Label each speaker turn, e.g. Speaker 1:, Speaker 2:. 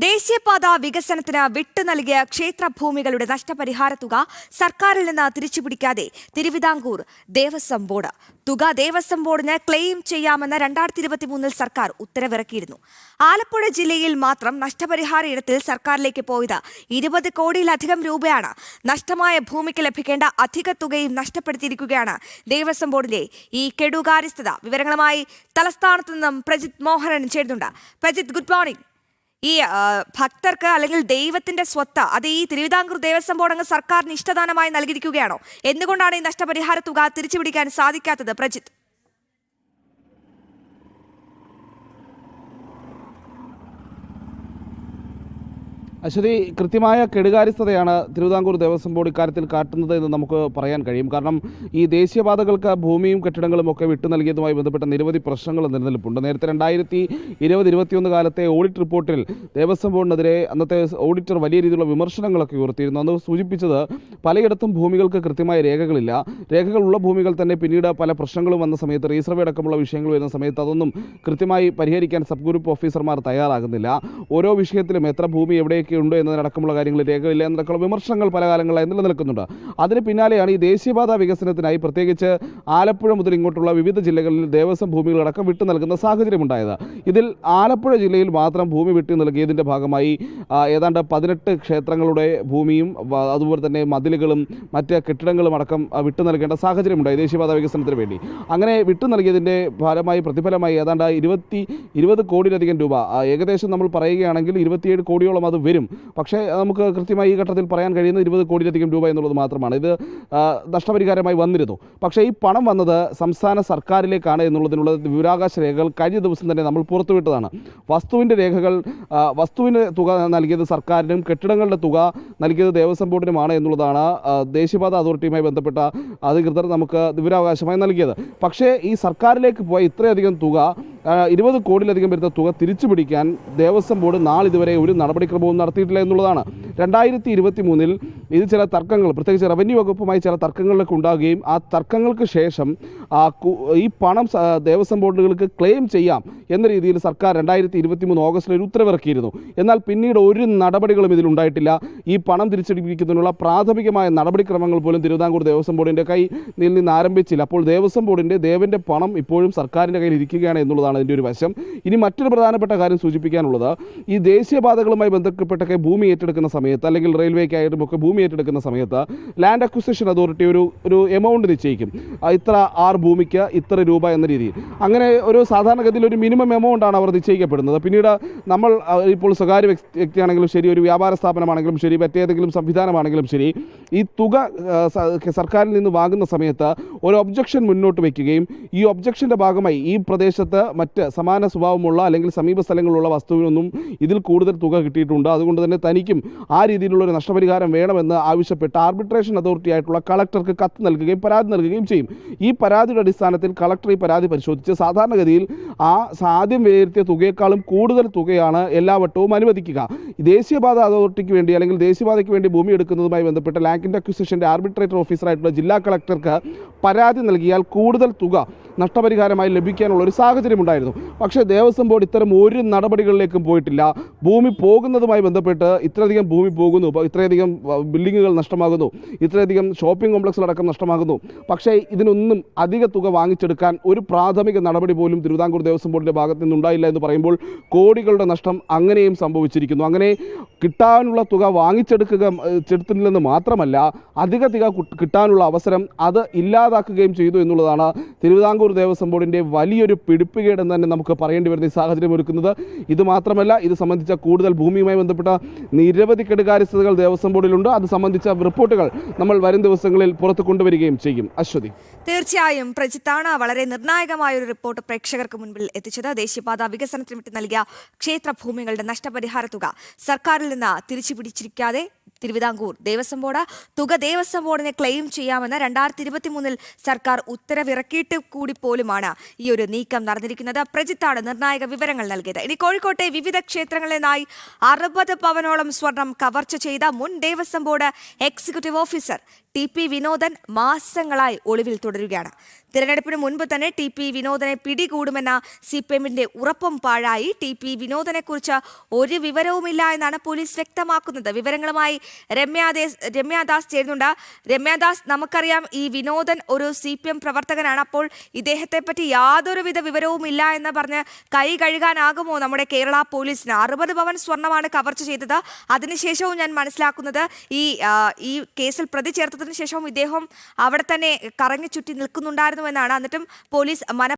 Speaker 1: ദേശീയപാത വികസനത്തിന് വിട്ടു നൽകിയ ക്ഷേത്രഭൂമികളുടെ നഷ്ടപരിഹാര തുക സർക്കാരിൽ നിന്ന് തിരിച്ചുപിടിക്കാതെ തിരുവിതാംകൂർ ദേവസ്വം ബോർഡ്. തുക ദേവസ്വം ബോർഡിന് ക്ലെയിം ചെയ്യാമെന്ന് 2023 സർക്കാർ ഉത്തരവിറക്കിയിരുന്നു. ആലപ്പുഴ ജില്ലയിൽ മാത്രം നഷ്ടപരിഹാര ഇനത്തിൽ സർക്കാരിലേക്ക് പോയത് 20 കോടിയിലധികം രൂപയാണ്. നഷ്ടമായ ഭൂമിക്ക് ലഭിക്കേണ്ട അധിക തുകയും നഷ്ടപ്പെടുത്തിയിരിക്കുകയാണ് ദേവസ്വം ബോർഡിന്റെ ഈ കെടുകാര്യസ്ഥത. വിവരങ്ങളുമായി തലസ്ഥാനത്ത് നിന്നും പ്രജിത് മോഹനൻ ചേരുന്നുണ്ട്. Prajith, good morning. ഈ ഭക്തർക്ക് അല്ലെങ്കിൽ ദൈവത്തിന്റെ സ്വത്ത് അത് ഈ തിരുവിതാംകൂർ ദേവസ്വം ബോർഡ് അങ്ങ് സർക്കാരിന് ഇഷ്ടദാനമായി നൽകിയിരിക്കുകയാണോ? എന്തുകൊണ്ടാണ് ഈ നഷ്ടപരിഹാര തുക തിരിച്ചുപിടിക്കാൻ സാധിക്കാത്തത്, പ്രജിത്ത്?
Speaker 2: അശ്വതി, കൃത്യമായ കെടുകാര്യസ്ഥതയാണ് തിരുവിതാംകൂർ ദേവസ്വം ബോർഡ് ഇക്കാര്യത്തിൽ കാട്ടുന്നത് എന്ന് നമുക്ക് പറയാൻ കഴിയും. കാരണം ഈ ദേശീയപാതകൾക്ക് ഭൂമിയും കെട്ടിടങ്ങളും ഒക്കെ വിട്ടു നൽകിയതുമായി ബന്ധപ്പെട്ട നിരവധി പ്രശ്നങ്ങൾ നിലനിൽപ്പുണ്ട്. നേരത്തെ 2020-21 കാലത്തെ ഓഡിറ്റ് റിപ്പോർട്ടിൽ ദേവസ്വം ബോർഡിനെതിരെ അന്നത്തെ ഓഡിറ്റർ വലിയ രീതിയിലുള്ള വിമർശനങ്ങളൊക്കെ ഉയർത്തിയിരുന്നു. അന്ന് സൂചിപ്പിച്ചത് പലയിടത്തും ഭൂമികൾക്ക് കൃത്യമായ രേഖകളില്ല. രേഖകളുള്ള ഭൂമികൾ തന്നെ പിന്നീട് പല പ്രശ്നങ്ങളും വന്ന സമയത്ത്, റീസർവേ അടക്കമുള്ള വിഷയങ്ങൾ വരുന്ന സമയത്ത് അതൊന്നും കൃത്യമായി പരിഹരിക്കാൻ സബ് ഗ്രൂപ്പ് ഓഫീസർമാർ തയ്യാറാകുന്നില്ല. ഓരോ വിഷയത്തിലും എത്ര ഭൂമി എവിടെയൊക്കെ ഉണ്ട് എന്നതടക്കമുള്ള കാര്യങ്ങൾ രേഖകളില്ല എന്നടക്കമുള്ള വിമർശനങ്ങൾ പല കാലങ്ങളായി നിലനിൽക്കുന്നുണ്ട്. അതിന് പിന്നാലെയാണ് ഈ ദേശീയപാത വികസനത്തിനായി പ്രത്യേകിച്ച് ആലപ്പുഴ മുതൽ ഇങ്ങോട്ടുള്ള വിവിധ ജില്ലകളിൽ ദേവസ്വം ഭൂമികളടക്കം വിട്ടു നൽകുന്ന സാഹചര്യമുണ്ടായത്. ഇതിൽ ആലപ്പുഴ ജില്ലയിൽ മാത്രം ഭൂമി വിട്ടു നൽകിയതിൻ്റെ ഭാഗമായി ഏതാണ്ട് 18 ക്ഷേത്രങ്ങളുടെ ഭൂമിയും അതുപോലെ തന്നെ മതിലുകളും മറ്റ് കെട്ടിടങ്ങളും അടക്കം വിട്ടു നൽകേണ്ട സാഹചര്യമുണ്ടായി ദേശീയപാത വികസനത്തിന് വേണ്ടി. അങ്ങനെ വിട്ടു നൽകിയതിൻ്റെ പ്രതിഫലമായി ഏതാണ്ട് 20 കോടിയിലധികം രൂപ, ഏകദേശം നമ്മൾ പറയുകയാണെങ്കിൽ 27 കോടിയോളം അത് വരും. പക്ഷേ നമുക്ക് കൃത്യമായി ഈ ഘട്ടത്തിൽ പറയാൻ കഴിയുന്നത് 20 കോടിയിലധികം രൂപ എന്നുള്ളത് മാത്രമാണ്. ഇത് നഷ്ടപരിഹാരമായി വന്നിരുന്നു. പക്ഷേ ഈ പണം വന്നത് സംസ്ഥാന സർക്കാരിലേക്കാണ് എന്നുള്ളതിനുള്ള വിവരാവകാശ രേഖകൾ കഴിഞ്ഞ ദിവസം തന്നെ നമ്മൾ പുറത്തുവിട്ടതാണ്. വസ്തുവിന് തുക നൽകിയത് സർക്കാരിനും കെട്ടിടങ്ങളുടെ തുക നൽകിയത് ദേവസ്വം ബോർഡിനുമാണ് എന്നുള്ളതാണ് ദേശീയപാത അതോറിറ്റിയുമായി ബന്ധപ്പെട്ട അധികൃതർ നമുക്ക് വിവരാവകാശമായി നൽകിയത്. പക്ഷേ ഈ സർക്കാരിലേക്ക് പോയ ഇത്രയധികം തുക, 20 കോടിയിലധികം വരുന്ന തുക തിരിച്ചു പിടിക്കാൻ ദേവസ്വം ബോർഡ് നാളിതുവരെ ഒരു നടപടിക്രമവും നടത്തിയിട്ടില്ല എന്നുള്ളതാണ്. 2023 ഇത് ചില തർക്കങ്ങൾ, പ്രത്യേകിച്ച് റവന്യൂ വകുപ്പുമായി ചില തർക്കങ്ങളിലൊക്കെ ഉണ്ടാകുകയും ആ തർക്കങ്ങൾക്ക് ശേഷം ഈ പണം ദേവസ്വം ബോർഡുകൾക്ക് ക്ലെയിം ചെയ്യാം എന്ന രീതിയിൽ സർക്കാർ 2023 ഓഗസ്റ്റിൽ ഒരു ഉത്തരവിറക്കിയിരുന്നു. എന്നാൽ പിന്നീട് ഒരു നടപടികളും ഇതിലുണ്ടായിട്ടില്ല. ഈ പണം തിരിച്ചടിപ്പിക്കുന്നതിനുള്ള പ്രാഥമികമായ നടപടിക്രമങ്ങൾ പോലും തിരുവിതാംകൂർ ദേവസ്വം ബോർഡിൻ്റെ കയ്യിൽ നിന്ന് ആരംഭിച്ചില്ല. അപ്പോൾ ദേവസ്വം ബോർഡിൻ്റെ ദേവൻ്റെ പണം ഇപ്പോഴും സർക്കാരിൻ്റെ കയ്യിൽ ഇരിക്കുകയാണ് എന്നുള്ളതാണ് അതിൻ്റെ ഒരു വശം. ഇനി മറ്റൊരു പ്രധാനപ്പെട്ട കാര്യം സൂചിപ്പിക്കാനുള്ളത്, ഈ ദേശീയപാതകളുമായി ബന്ധപ്പെട്ടൊക്കെ ഭൂമി ഏറ്റെടുക്കുന്ന സമയത്ത് അല്ലെങ്കിൽ റെയിൽവേക്കായിട്ടും ഒക്കെ ഭൂമി ഏറ്റെടുക്കുന്ന സമയത്ത് ലാൻഡ് അക്വിസിഷൻ അതോറിറ്റി ഒരു എമൗണ്ട് നിശ്ചയിക്കും. ഇത്ര ഭൂമിക്ക് ഇത്ര രൂപ എന്ന രീതിയിൽ. അങ്ങനെ ഒരു സാധാരണഗതിയിൽ ഒരു മിനിമം എമൗണ്ടാണ് അവർ നിശ്ചയിക്കപ്പെടുന്നത്. പിന്നീട് നമ്മൾ ഇപ്പോൾ സ്വകാര്യ വ്യക്തിയാണെങ്കിലും ശരി, ഒരു വ്യാപാര സ്ഥാപനമാണെങ്കിലും ശരി, മറ്റേതെങ്കിലും സംവിധാനമാണെങ്കിലും ശരി, ഈ തുക സർക്കാരിൽ നിന്ന് വാങ്ങുന്ന സമയത്ത് ഒരു ഒബ്ജക്ഷൻ മുന്നോട്ട് വയ്ക്കുകയും ഈ ഒബ്ജക്ഷൻ്റെ ഭാഗമായി ഈ പ്രദേശത്ത് മറ്റ് സമാന സ്വഭാവമുള്ള അല്ലെങ്കിൽ സമീപ സ്ഥലങ്ങളിലുള്ള വസ്തുവിനൊന്നും ഇതിൽ കൂടുതൽ തുക കിട്ടിയിട്ടുണ്ട്, അതുകൊണ്ട് തന്നെ തനിക്കും ആ രീതിയിലുള്ളൊരു നഷ്ടപരിഹാരം വേണമെന്ന് ആവശ്യപ്പെട്ട് ആർബിട്രേഷൻ അതോറിറ്റി ആയിട്ടുള്ള കളക്ടർക്ക് കത്ത് നൽകുകയും പരാതി നൽകുകയും ചെയ്യും. ഈ പരാതിയുടെ അടിസ്ഥാനത്തിൽ കളക്ടർ ഈ പരാതി പരിശോധിച്ച് സാധാരണഗതിയിൽ ആദ്യം വിലയിരുത്തിയ തുകയേക്കാളും കൂടുതൽ തുകയാണ് എല്ലാ വട്ടവും അനുവദിക്കുക. ദേശീയപാത അതോറിറ്റിക്ക് വേണ്ടി അല്ലെങ്കിൽ ദേശീയപാതയ്ക്ക് വേണ്ടി ഭൂമി എടുക്കുന്നതുമായി ബന്ധപ്പെട്ട് ലാൻഡ് അക്വിസിഷൻ്റെ ആർബിട്രേറ്റർ ഓഫീസറായിട്ടുള്ള ജില്ലാ കളക്ടർക്ക് പരാതി നൽകിയാൽ കൂടുതൽ തുക നഷ്ടപരിഹാരമായി ലഭിക്കാനുള്ള ഒരു സാഹചര്യമുണ്ടായിരുന്നു. പക്ഷേ ദേവസ്വം ബോർഡ് ഇത്തരം ഒരു നടപടികളിലേക്കും പോയിട്ടില്ല. ഭൂമി പോകുന്നതുമായി ബന്ധപ്പെട്ട് ഇത്രയധികം ഭൂമി പോകുന്നു, ഇത്രയധികം ബിൽഡിങ്ങുകൾ നഷ്ടമാകുന്നു, ഇത്രയധികം ഷോപ്പിംഗ് കോംപ്ലക്സുകളടക്കം നഷ്ടമാകുന്നു. പക്ഷേ ഇതിനൊന്നും അധിക തുക വാങ്ങിച്ചെടുക്കാൻ ഒരു പ്രാഥമിക നടപടി പോലും തിരുവിതാംകൂർ ദേവസ്വം ബോർഡിൻ്റെ ഭാഗത്ത് നിന്നുണ്ടായില്ല എന്ന് പറയുമ്പോൾ കോടികളുടെ നഷ്ടം അങ്ങനെയും സംഭവിച്ചിരിക്കുന്നു. അങ്ങനെ കിട്ടാനുള്ള തുക വാങ്ങിച്ചെടുത്തില്ലെന്ന് മാത്രമല്ല, അധിക തുക കിട്ടാനുള്ള അവസരം അത് ഇല്ലാതാക്കുകയും ചെയ്തു എന്നുള്ളതാണ് തിരുവിതാംകൂർ ദേവസ്വം ബോർഡിൻ്റെ വലിയൊരു പിടിപ്പുകേടെന്ന് തന്നെ നമുക്ക് പറയേണ്ടി വരുന്ന ഈ സാഹചര്യം ഒരുക്കുന്നത്. ഇത് മാത്രമല്ല, ഇത് സംബന്ധിച്ച കൂടുതൽ ഭൂമിയുമായി ബന്ധപ്പെട്ട നിരവധി കെടുകാര്യസ്ഥതകൾ ദേവസ്വം ബോർഡിലുണ്ട്. അത് സംബന്ധിച്ച റിപ്പോർട്ടുകൾ നമ്മൾ വരും ദിവസങ്ങളിൽ പുറത്തു കൊണ്ടുവരികയും ചെയ്യും. അശ്വതി,
Speaker 1: തീർച്ചയായും പ്രജിത്താണ് വളരെ നിർണായകമായ ഒരു റിപ്പോർട്ട് പ്രേക്ഷകർക്ക് മുൻപിൽ എത്തിച്ചത്. ദേശീയപാത വികസനത്തിന് വിട്ട് നൽകിയ ക്ഷേത്രഭൂമികളുടെ നഷ്ടപരിഹാര തുക സർക്കാരിൽ നിന്ന് തിരിച്ചു പിടിച്ചിരിക്കാതെ തിരുവിതാംകൂർ ദേവസ്വം ബോർഡ് തുക ദേവസ്വം ബോർഡിനെ ക്ലെയിം ചെയ്യാമെന്ന് 2023 സർക്കാർ ഉത്തരവിറക്കിയിട്ട് കൂടി പോലുമാണ് ഈ ഒരു നീക്കം നടന്നിരിക്കുന്നത്. പ്രജിത്താണ് നിർണായക വിവരങ്ങൾ നൽകിയത്. ഇനി കോഴിക്കോട്ടെ വിവിധ ക്ഷേത്രങ്ങളിൽ നിന്നായി 60 പവനോളം സ്വർണം കവർച്ച ചെയ്ത മുൻ Devaswom board executive officer TP Vinodan മാസങ്ങളായി ഒളിവിൽ തുടരുകയാണ്. തിരഞ്ഞെടുപ്പിന് മുൻപ് തന്നെ TP വിനോദനെ പിടികൂടുമെന്ന CPMന്റെ ഉറപ്പും പാഴായി. TP വിനോദനെ കുറിച്ച് ഒരു വിവരവുമില്ല എന്നാണ് പോലീസ് വ്യക്തമാക്കുന്നത്. വിവരങ്ങളുമായി രമ്യാദാസ് ചേരുന്നുണ്ട്. രമ്യാദാസ്, നമുക്കറിയാം ഈ വിനോദൻ ഒരു CPM പ്രവർത്തകനാണ്. അപ്പോൾ ഇദ്ദേഹത്തെ പറ്റി യാതൊരുവിധ വിവരവും ഇല്ല എന്ന് പറഞ്ഞ് കൈ കഴുകാനാകുമോ നമ്മുടെ കേരള പോലീസിന്? 60 പവൻ സ്വർണ്ണമാണ് കവർച്ച ചെയ്തത്. അതിനുശേഷവും ഞാൻ മനസ്സിലാക്കുന്നത് ഈ കേസിൽ പ്രതി ചേർത്തതിനു ശേഷവും ഇദ്ദേഹം അവിടെ തന്നെ കറങ്ങി ചുറ്റി നിൽക്കുന്നുണ്ടായിരുന്നു എന്നാണ്. എന്നിട്ടും പോലീസ്